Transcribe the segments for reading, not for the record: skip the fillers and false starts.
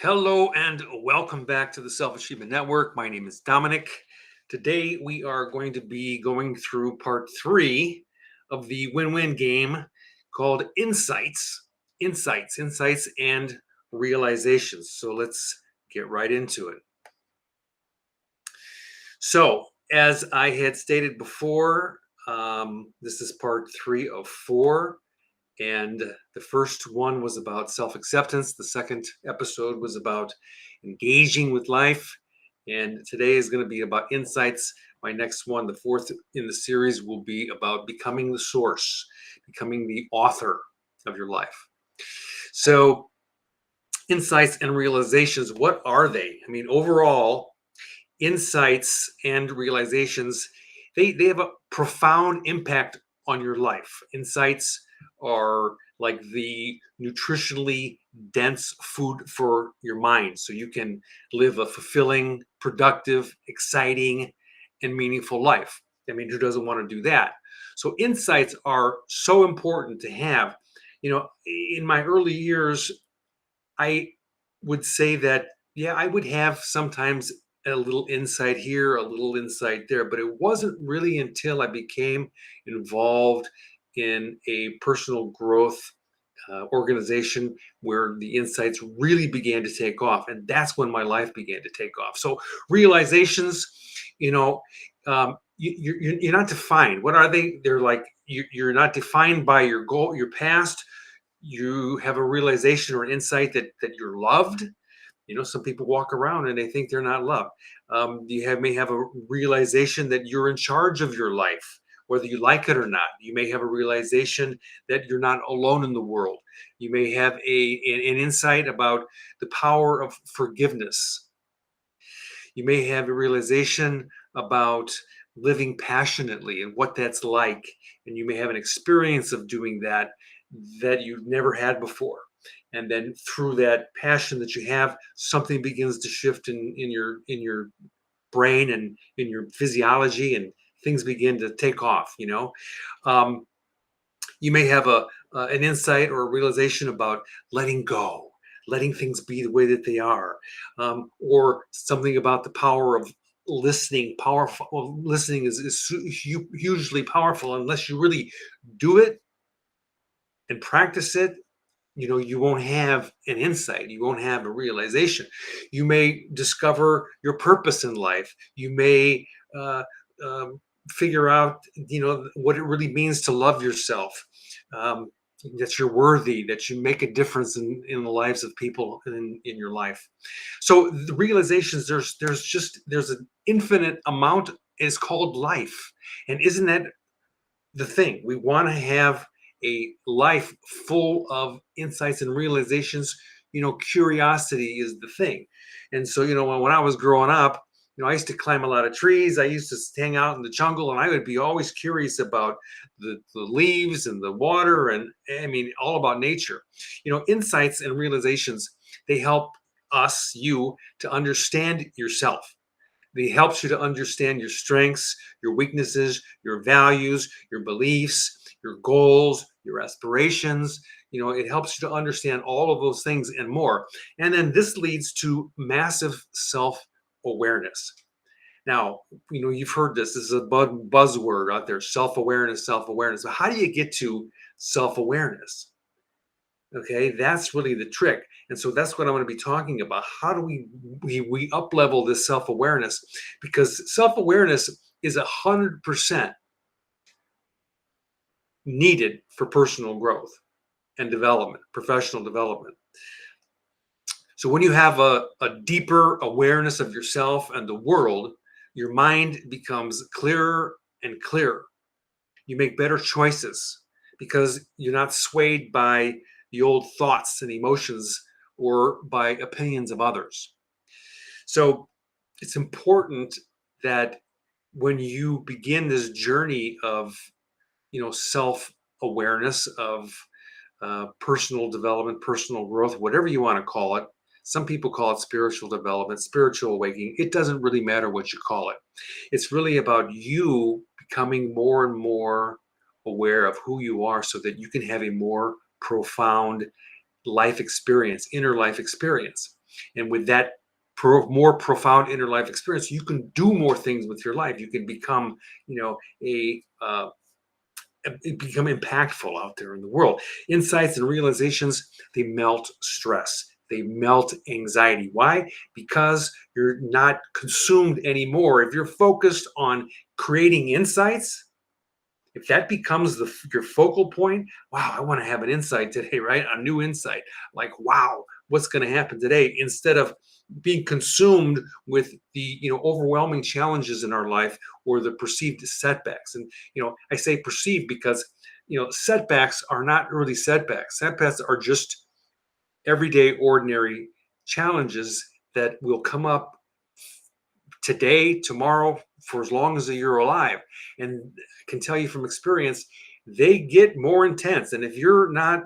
Hello and welcome back to the Self Achievement Network. My name is Dominic. Today we are going to be going through part three of the win win game called Insights, and Realizations. So let's get right into it. So, as I had stated before, this is part three of four. And the first one was about self acceptance. The second episode was about engaging with life. And today is going to be about insights. My next one, the fourth in the series, will be about becoming the source, becoming the author of your life. So, insights and realizations, what are they? I mean, overall, insights and realizations, they have a profound impact on your life. Insights are like the nutritionally dense food for your mind so you can live a fulfilling, productive, exciting, and meaningful life. I mean, who doesn't want to do that? So insights are so important to have. In my early years, I would say that, yeah, I would have sometimes a little insight here, a little insight there, but it wasn't really until I became involved in a personal growth organization where the insights really began to take off. And that's when my life began to take off. So, realizations, you know, you're not defined. What are they? They're like, you're not defined by your goal, your past. You have a realization or an insight that you're loved. Some people walk around and they think they're not loved. May have a realization that you're in charge of your life, whether you like it or not. You may have a realization that you're not alone in the world. You may have an insight about the power of forgiveness. You may have a realization about living passionately and what that's like. And you may have an experience of doing that you've never had before. And then through that passion that you have, something begins to shift in your brain and in your physiology, and things begin to take off. Um, you may have an insight or a realization about letting go, letting things be the way that they are, or something about the power of listening. Powerful. Well, listening is hugely powerful. Unless you really do it and practice it, you won't have an insight, you won't have a realization. You may discover your purpose in life. You may uh, figure out what it really means to love yourself, um, that you're worthy, that you make a difference in the lives of people in your life. So the realizations, there's an infinite amount, is called life. And isn't that the thing? We want to have a life full of insights and realizations. Curiosity is the thing. And so, when I was growing up, I used to climb a lot of trees. I used to hang out in the jungle, and I would be always curious about the leaves and the water, and I mean, all about nature. Insights and realizations, they help you to understand yourself. It helps you to understand your strengths, your weaknesses, your values, your beliefs, your goals, your aspirations. It helps you to understand all of those things and more. And then this leads to massive self awareness. Now, you've heard this. This is a buzzword out there: self awareness, self awareness. So, how do you get to self awareness? Okay, that's really the trick. And so that's what I'm going to be talking about. How do we up level this self-awareness? Because self-awareness is 100% needed for personal growth and development, professional development. So when you have a deeper awareness of yourself and the world, your mind becomes clearer and clearer. You make better choices because you're not swayed by the old thoughts and emotions or by opinions of others. So it's important that when you begin this journey of self awareness, of personal development, personal growth, whatever you want to call it. Some people call it spiritual development, spiritual awakening. It doesn't really matter what you call it. It's really about you becoming more and more aware of who you are so that you can have a more profound life experience, inner life experience. And with that more profound inner life experience, you can do more things with your life. You can become, a become impactful out there in the world. Insights and realizations, they melt stress. They melt anxiety. Why? Because you're not consumed anymore. If you're focused on creating insights, if that becomes your focal point, wow, I want to have an insight today, right? A new insight. Like, wow, what's going to happen today? Instead of being consumed with the overwhelming challenges in our life or the perceived setbacks. And I say perceived because setbacks are not really setbacks. Setbacks are just everyday, ordinary challenges that will come up today, tomorrow, for as long as you're alive. And I can tell you from experience, they get more intense. And if you're not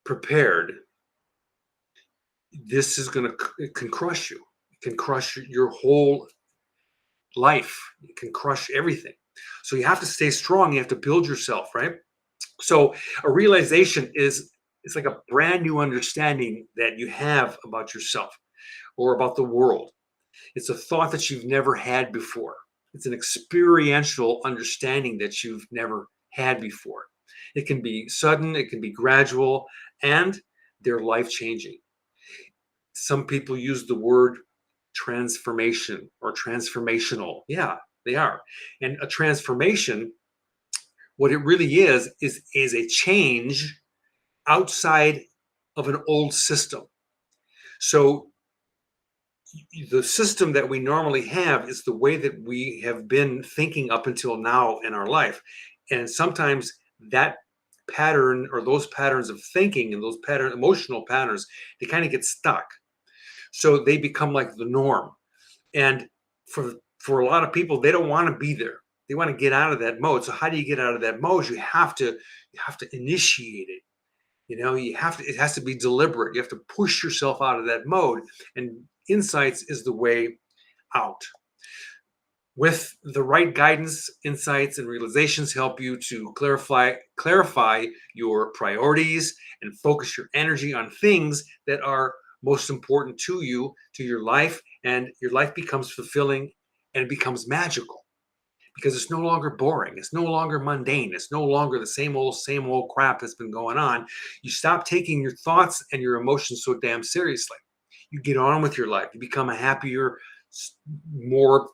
prepared, this is it can crush you. It can crush your whole life. It can crush everything. So you have to stay strong. You have to build yourself, right? So a realization is it's like a brand new understanding that you have about yourself or about the world. It's a thought that you've never had before. It's an experiential understanding that you've never had before. It can be sudden, it can be gradual, and they're life changing. Some people use the word transformation or transformational. Yeah, they are. And a transformation, what it really is a change outside of an old system. So the system that we normally have is the way that we have been thinking up until now in our life. And sometimes that pattern or those patterns of thinking and those emotional patterns, they kind of get stuck. So they become like the norm. And for a lot of people, they don't want to be there. They want to get out of that mode. So how do you get out of that mode? You have to initiate it. It has to be deliberate. You have to push yourself out of that mode. And insights is the way out. With the right guidance, insights and realizations help you to clarify your priorities and focus your energy on things that are most important to you, to your life, and your life becomes fulfilling and it becomes magical because it's no longer boring. It's no longer mundane. It's no longer the same old crap that's been going on. You stop taking your thoughts and your emotions so damn seriously. You get on with your life. You become a happier, more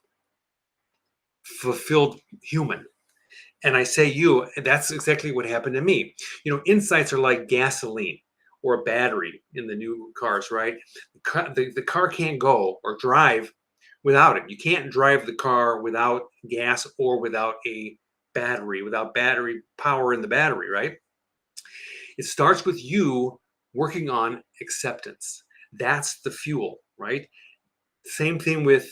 fulfilled human. And I say that's exactly what happened to me. Insights are like gasoline or a battery in the new cars, right? The car can't go or drive without it. You can't drive the car without gas or without a battery, without battery power in the battery, right? It starts with you working on acceptance. That's the fuel, right? Same thing with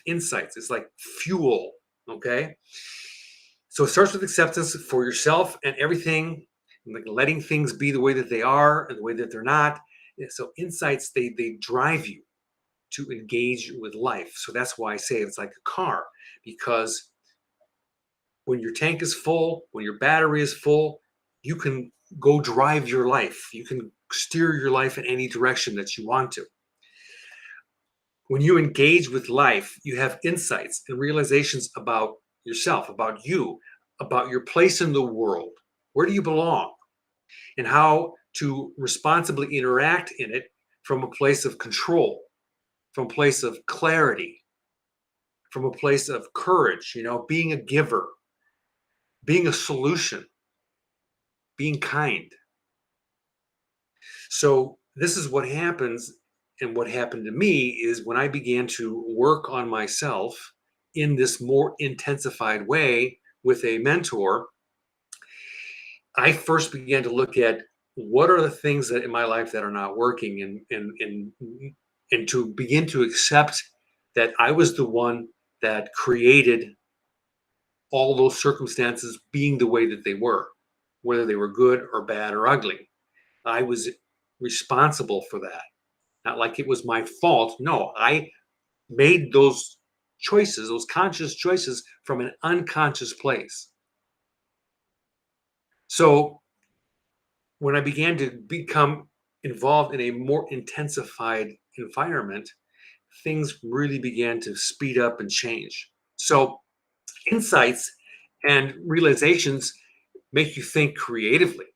insights. It's like fuel, okay? So it starts with acceptance for yourself and everything, like letting things be the way that they are and the way that they're not. So insights, they drive you to engage with life. So that's why I say it's like a car, because when your tank is full, when your battery is full, you can go drive your life. You can steer your life in any direction that you want to. When you engage with life, you have insights and realizations about yourself, about you, about your place in the world. Where do you belong? And how to responsibly interact in it from a place of control, from a place of clarity, from a place of courage, being a giver, being a solution, being kind. So this is what happens. And what happened to me is when I began to work on myself in this more intensified way with a mentor, I first began to look at what are the things that in my life that are not working, and to begin to accept that I was the one that created all those circumstances being the way that they were, whether they were good or bad or ugly. I was responsible for that. Not like it was my fault. No, I made those choices, those conscious choices from an unconscious place. So when I began to become involved in a more intensified environment, things really began to speed up and change. So, insights and realizations make you think creatively.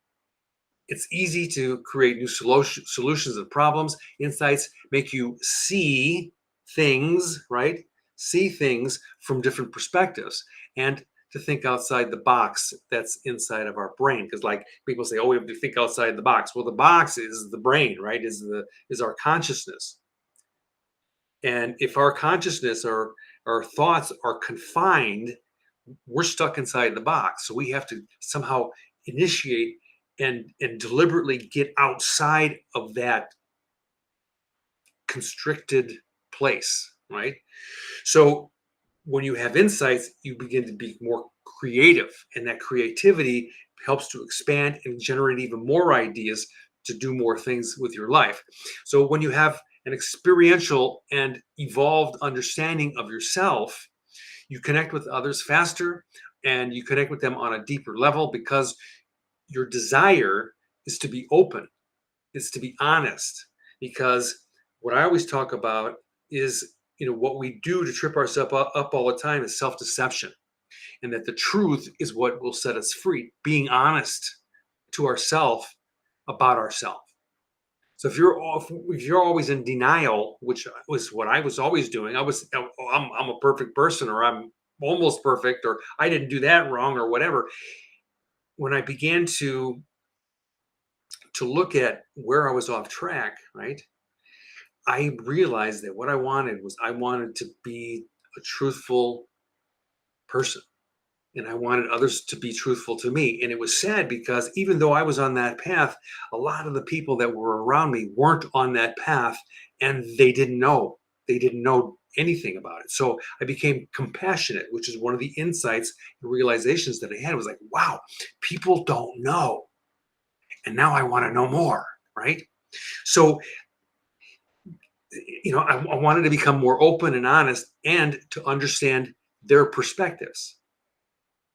It's easy to create new solutions of problems. Insights make you see things, right? See things from different perspectives and to think outside the box that's inside of our brain. Because like people say, oh, we have to think outside the box. Well, the box is the brain, right? Is our consciousness. And if our consciousness or our thoughts are confined, we're stuck inside the box. So we have to somehow initiate and deliberately get outside of that constricted place, right? So when you have insights, you begin to be more creative, and that creativity helps to expand and generate even more ideas to do more things with your life. So when you have an experiential and evolved understanding of yourself, you connect with others faster and you connect with them on a deeper level because your desire is to be open, is to be honest. Because what I always talk about is, what we do to trip ourselves up all the time is self-deception, and that the truth is what will set us free. Being honest to ourselves about ourselves. So if you're always in denial, which was what I was always doing, I'm a perfect person, or I'm almost perfect, or I didn't do that wrong, or whatever. When I began to look at where I was off track, right? I realized that what I wanted to be a truthful person, and I wanted others to be truthful to me. And it was sad because even though I was on that path, a lot of the people that were around me weren't on that path, and they didn't know. They didn't know anything about it. So I became compassionate, which is one of the insights and realizations that I had. Was like, wow, people don't know. And now I want to know more, right? So I wanted to become more open and honest and to understand their perspectives.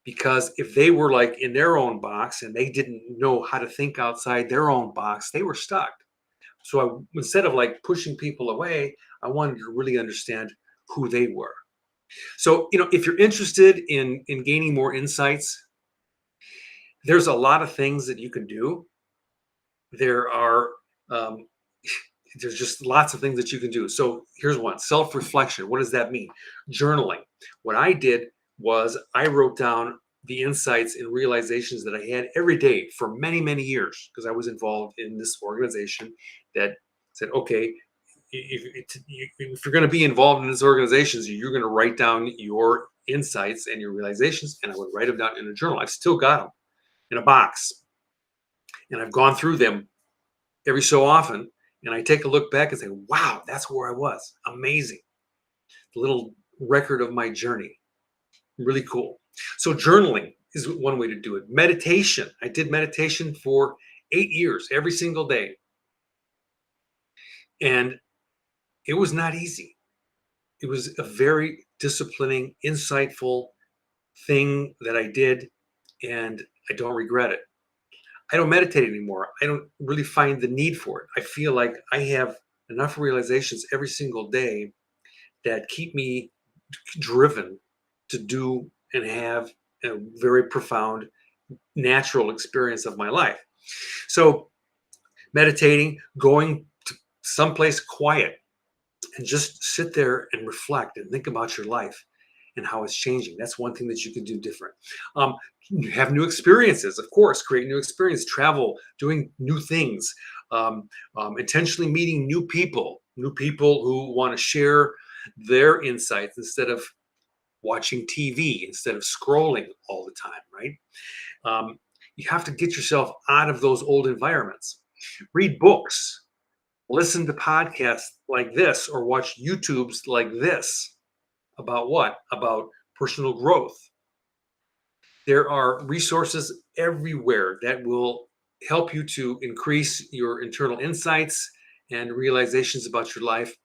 Because if they were like in their own box and they didn't know how to think outside their own box, they were stuck. So instead of like pushing people away, I wanted to really understand who they were. So, if you're interested in gaining more insights, there's a lot of things that you can do. There are um, there's just lots of things that you can do. So here's one: self-reflection. What does that mean? Journaling. What I did was I wrote down the insights and realizations that I had every day for many, many years, because I was involved in this organization that said, okay, if you're going to be involved in this organization, you're going to write down your insights and your realizations. And I would write them down in a journal. I've still got them in a box, and I've gone through them every so often, and I take a look back and say, wow, that's where I was. Amazing. The little record of my journey. Really cool. So journaling is one way to do it. Meditation. I did meditation for 8 years, every single day. And it was not easy. It was a very disciplining, insightful thing that I did, and I don't regret it. I don't meditate anymore. I don't really find the need for it. I feel like I have enough realizations every single day that keep me driven to do and have a very profound, natural experience of my life. So, meditating, going to someplace quiet and just sit there and reflect and think about your life and how it's changing. That's one thing that you can do different. You have new experiences, of course, create new experience, travel, doing new things, intentionally meeting new people who want to share their insights instead of watching TV, instead of scrolling all the time, right? You have to get yourself out of those old environments. Read books, listen to podcasts like this, or watch YouTubes like this. About what? About personal growth. There are resources everywhere that will help you to increase your internal insights and realizations about your life.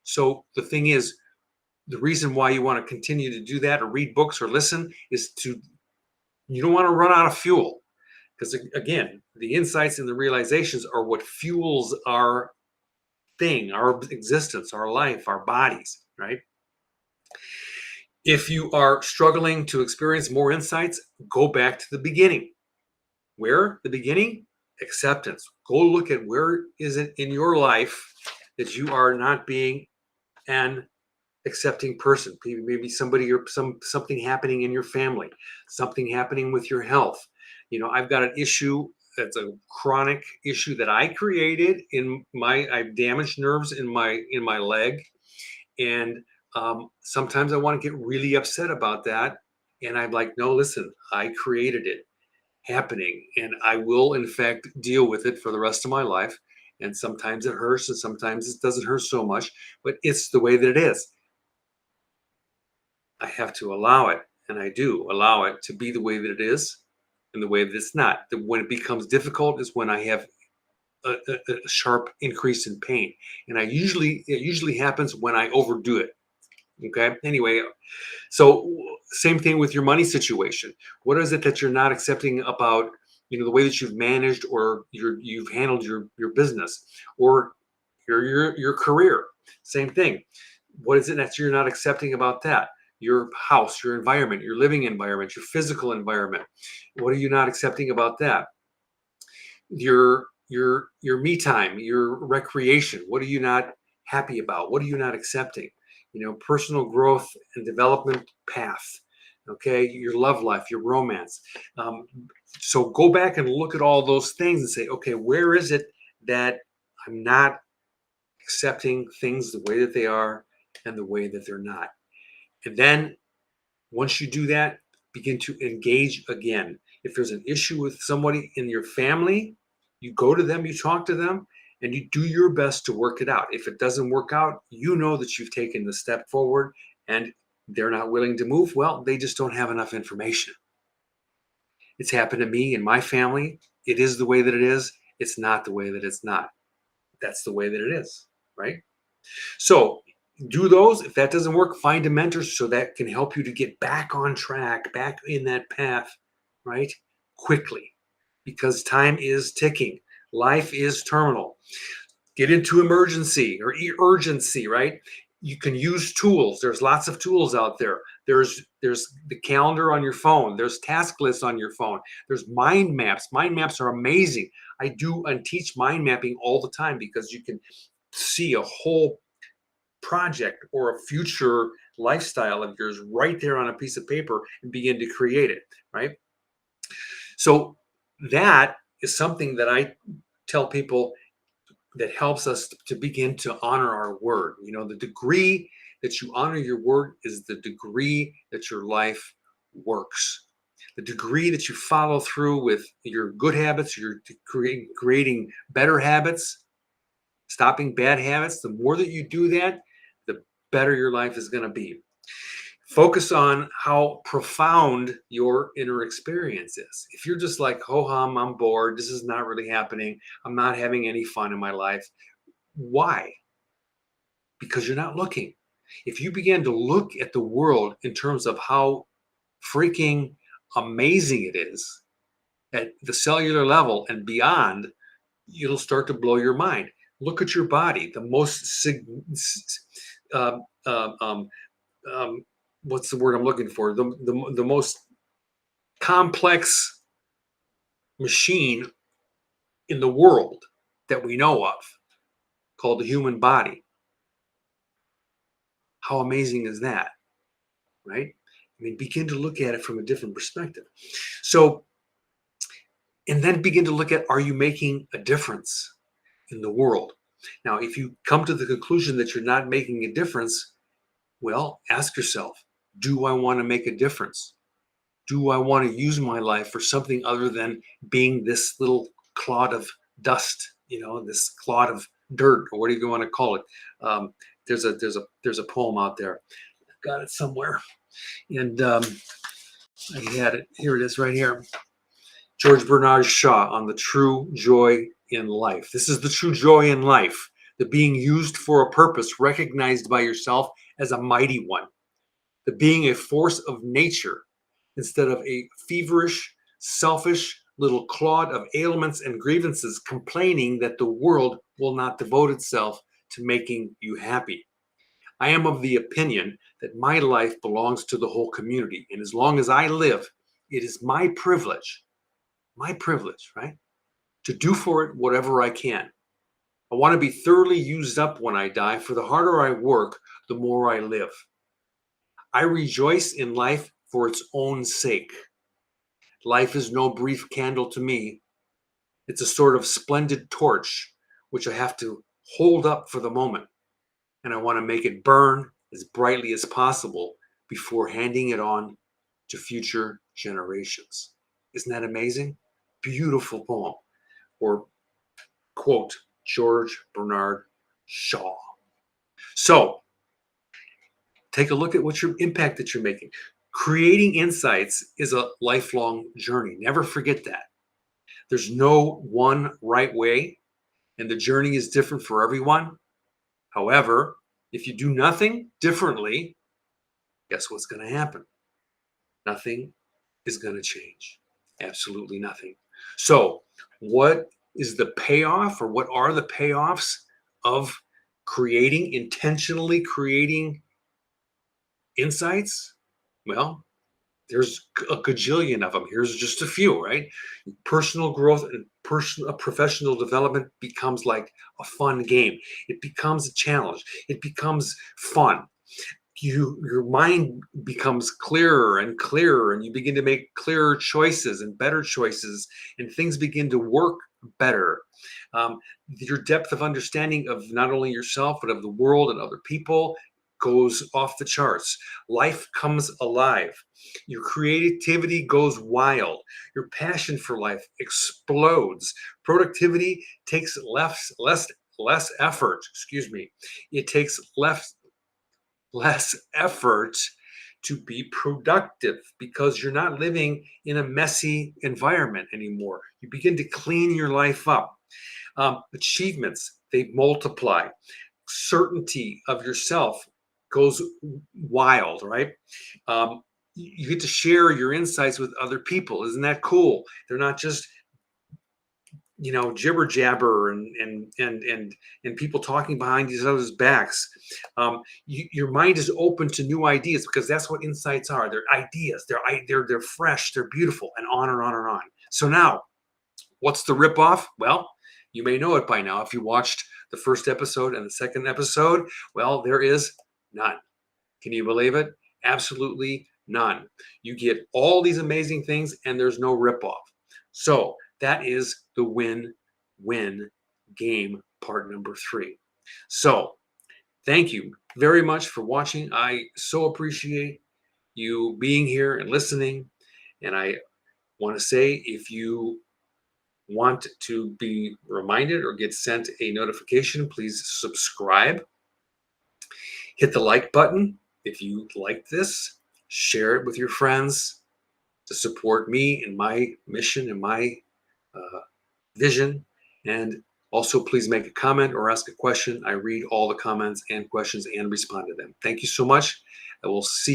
So the thing is, the reason why you want to continue to do that or read books or listen is you don't want to run out of fuel. Because again, the insights and the realizations are what fuels our thing, our existence, our life, our bodies, right? If you are struggling to experience more insights, go back to the beginning. Where? The beginning? Acceptance. Go look at where is it in your life that you are not being an accepting person. Maybe somebody or something happening in your family, something happening with your health. I've got an issue that's a chronic issue that I created I've damaged nerves in my leg, and sometimes I want to get really upset about that, and I'm like, no, listen, I created it happening, and I will in fact deal with it for the rest of my life. And sometimes it hurts and sometimes it doesn't hurt so much, but it's the way that it is. I have to allow it, and I do allow it to be the way that it is and the way that it's not. When it becomes difficult is when I have a sharp increase in pain, and it usually happens when I overdo it. Okay. Anyway, so same thing with your money situation. What is it that you're not accepting about the way that you've managed or you've handled your business or your career? Same thing. What is it that you're not accepting about that? Your house, your environment, your living environment, your physical environment. What are you not accepting about that? Your me time, your recreation. What are you not happy about? What are you not accepting? Personal growth and development path. Okay, your love life, your romance. So go back and look at all those things and say, okay, where is it that I'm not accepting things the way that they are and the way that they're not? And then once you do that, begin to engage again. If there's an issue with somebody in your family, you go to them, you talk to them, and you do your best to work it out. If it doesn't work out, you know that you've taken the step forward and they're not willing to move. Well, they just don't have enough information. It's happened to me and my family. It is the way that it is. It's not the way that it's not. That's the way that it is, right? So do those. If that doesn't work, find a mentor so that can help you to get back on track, back in that path, right? Quickly, because time is ticking. Life is terminal. Get into emergency or urgency, right? You can use tools. There's lots of tools out there. There's the calendar on your phone. There's task lists on your phone. There's mind maps. Mind maps are amazing. I do and teach mind mapping all the time because you can see a whole project or a future lifestyle of yours right there on a piece of paper and begin to create it, right? So that is something that I tell people that helps us to begin to honor our word. The degree that you honor your word is the degree that your life works. The degree that you follow through with your good habits, you're creating better habits, stopping bad habits. The more that you do that, the better your life is going to be. Focus on how profound your inner experience is. If you're just like, ho hum, I'm bored, this is not really happening, I'm not having any fun in my life. Why? Because you're not looking. If you begin to look at the world in terms of how freaking amazing it is at the cellular level and beyond, it'll start to blow your mind. Look at your body. The most uh, uh, um, what's the word I'm looking for? The most complex machine in the world that we know of, called the human body. How amazing is that, right? I mean, begin to look at it from a different perspective. So, and then begin to look at, are you making a difference in the world? Now, if you come to the conclusion that you're not making a difference, well, ask yourself, do I want to make a difference? Do I want to use my life for something other than being this little clod of dust, this clod of dirt, or whatever you want to call it? There's a poem out there. I've got it somewhere, and I had it. Here it is, right here. George Bernard Shaw on the true joy in life. This is the true joy in life, the being used for a purpose, recognized by yourself as a mighty one, the being a force of nature instead of a feverish, selfish, little clod of ailments and grievances, complaining that the world will not devote itself to making you happy. I am of the opinion that my life belongs to the whole community. And as long as I live, it is my privilege, right, to do for it whatever I can. I want to be thoroughly used up when I die, for the harder I work, the more I live. I rejoice in life for its own sake. Life is no brief candle to me. It's a sort of splendid torch, which I have to hold up for the moment. And I want to make it burn as brightly as possible before handing it on to future generations. Isn't that amazing? Beautiful poem. Or quote, George Bernard Shaw. So take a look at what your impact that you're making. Creating insights is a lifelong journey. Never forget that. There's no one right way, and the journey is different for everyone. However, if you do nothing differently, guess what's going to happen? Nothing is going to change. Absolutely nothing. So, what is the payoff, or what are the payoffs of intentionally creating insights? Well, there's a gajillion of them. Here's just a few, right? Personal growth and professional development becomes like a fun game. It becomes a challenge. It becomes fun. Your mind becomes clearer and clearer, and you begin to make clearer choices and better choices, and things begin to work better. Your depth of understanding of not only yourself but of the world and other people goes off the charts. Life comes alive. Your creativity goes wild. Your passion for life explodes. Productivity takes less effort. Excuse me. It takes less effort to be productive because you're not living in a messy environment anymore. You begin to clean your life up. Achievements, they multiply. Certainty of yourself goes wild, right? You get to share your insights with other people. Isn't that cool? They're not just jibber jabber and people talking behind each other's backs. Your mind is open to new ideas because that's what insights are. They're ideas. They're fresh. They're beautiful, and on and on and on. So now, what's the ripoff? Well, you may know it by now if you watched the first episode and the second episode. Well, there is none. Can you believe it? Absolutely none. You get all these amazing things, and there's no ripoff. So that is the win-win game, part number 3. So thank you very much for watching. I so appreciate you being here and listening. And I want to say, if you want to be reminded or get sent a notification, please subscribe. Hit the like button if you like this. Share it with your friends to support me in my mission and my vision. And also, please make a comment or ask a question. I read all the comments and questions and respond to them. Thank you so much. I will see you.